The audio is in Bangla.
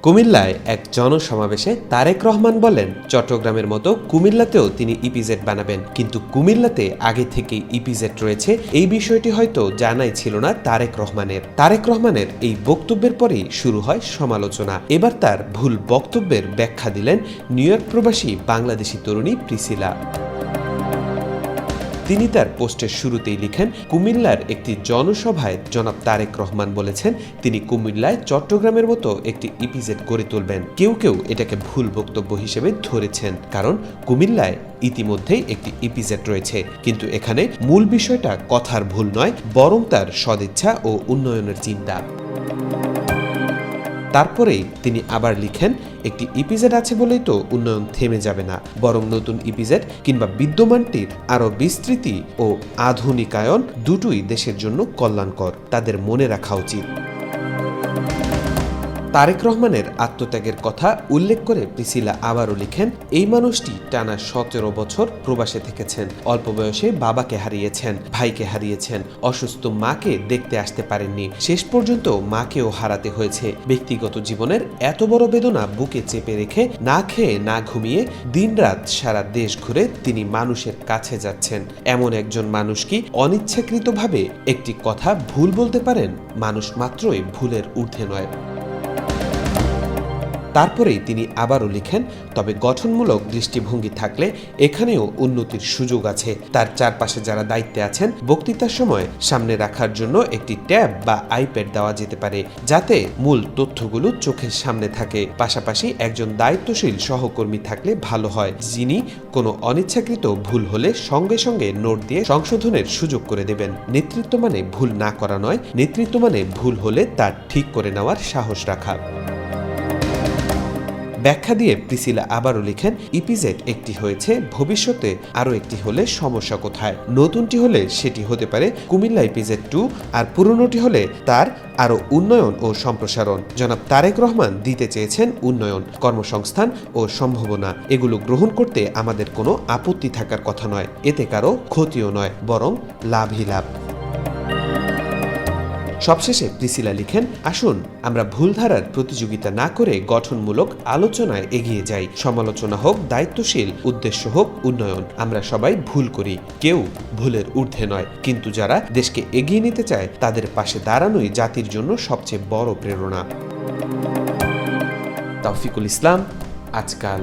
কুমিল্লায় এক জনসমাবেশে তারেক রহমান বলেন, চট্টগ্রামের মতো কুমিল্লাতেও তিনি ইপিজেড বানাবেন, কিন্তু কুমিল্লাতে আগে থেকেই ইপিজেড রয়েছে এই বিষয়টি হয়তো জানাই ছিল না তারেক রহমানের এই বক্তব্যের পরেই শুরু হয় সমালোচনা। এবার তার ভুল বক্তব্যের ব্যাখ্যা দিলেন নিউ ইয়র্ক প্রবাসী বাংলাদেশি তরুণী প্রিসিলা। তিনি তার পোস্টের শুরুতেই লিখেন, কুমিল্লার একটি জনসভায় জনাব তারেক রহমান বলেছেন তিনি কুমিল্লায় চট্টগ্রামের মতো একটি ইপিজেড গড়ে তুলবেন। কেউ কেউ এটাকে ভুল বক্তব্য হিসেবে ধরেছেন, কারণ কুমিল্লায় ইতিমধ্যেই একটি ইপিজেড রয়েছে। কিন্তু এখানে মূল বিষয়টা কথার ভুল নয়, বরং তার সদিচ্ছা ও উন্নয়নের চিন্তা। তারপরেই তিনি আবার লিখেন, একটি ইপিজেড আছে বলেই তো উন্নয়ন থেমে যাবে না, বরং নতুন ইপিজেড কিংবা বিদ্যমানটির আরও বিস্তৃতি ও আধুনিকায়ন দুটোই দেশের জন্য কল্যাণকর, তাদের মনে রাখা উচিত। তারেক রহমানের আত্মত্যাগের কথা উল্লেখ করে প্রিসিলা আবারও লিখেন, এই মানুষটি টানা 17 বছর প্রবাসে থেকেছেন, অল্প বয়সে বাবাকে হারিয়েছেন, ভাইকে হারিয়েছেন, অসুস্থ মাকে দেখতে আসতে পারেননি, শেষ পর্যন্ত মাকেও হারাতে হয়েছে। ব্যক্তিগত জীবনের এত বড় বেদনা বুকে চেপে রেখে না খেয়ে না ঘুমিয়ে দিনরাত সারা দেশ ঘুরে তিনি মানুষের কাছে যাচ্ছেন। এমন একজন মানুষ কি অনিচ্ছাকৃতভাবে একটি কথা ভুল বলতে পারেন? মানুষ মাত্রই ভুলের ঊর্ধ্বে নয়। তারপরেই তিনি আবারও লিখেন, তবে গঠনমূলক দৃষ্টিভঙ্গি থাকলে এখানেও উন্নতির সুযোগ আছে। তার চারপাশে যারা দায়িত্বে আছেন, বক্তৃতার সময় সামনে রাখার জন্য একটি ট্যাব বা আইপ্যাড দেওয়া যেতে পারে, যাতে মূল তথ্যগুলো চোখের সামনে থাকে। পাশাপাশি একজন দায়িত্বশীল সহকর্মী থাকলে ভালো হয়, যিনি কোনো অনিচ্ছাকৃত ভুল হলে সঙ্গে সঙ্গে নোট দিয়ে সংশোধনের সুযোগ করে দেবেন। নেতৃত্ব মানে ভুল না করা নয়, নেতৃত্ব মানে ভুল হলে তা ঠিক করে নেওয়ার সাহস রাখা। ব্যাখ্যা দিয়ে প্রিসিলা আবারও লিখেন, ইপিজেড একটি হয়েছে, ভবিষ্যতে আরও একটি হলে সমস্যা কোথায়? নতুনটি হলে সেটি হতে পারে কুমিল্লা ইপিজেড 2, আর পুরনোটি হলে তার আরও উন্নয়ন ও সম্প্রসারণ। জনাব তারেক রহমান দিতে চেয়েছেন উন্নয়ন, কর্মসংস্থান ও সম্ভাবনা। এগুলো গ্রহণ করতে আমাদের কোনো আপত্তি থাকার কথা নয়, এতে কারো ক্ষতিও নয়, বরং লাভই লাভ। সবশেষে প্রিসিলা লিখেন, আসুন আমরা ভুলধারার প্রতিযোগিতা না করে গঠনমূলক আলোচনায় এগিয়ে যাই। সমালোচনা হোক দায়িত্বশীল, উদ্দেশ্য হোক উন্নয়ন। আমরা সবাই ভুল করি, কেউ ভুলের ঊর্ধ্বে নয়, কিন্তু যারা দেশকে এগিয়ে নিতে চায় তাদের পাশে দাঁড়ানোই জাতির জন্য সবচেয়ে বড় প্রেরণা। তাওফিকুল ইসলাম, আজকাল।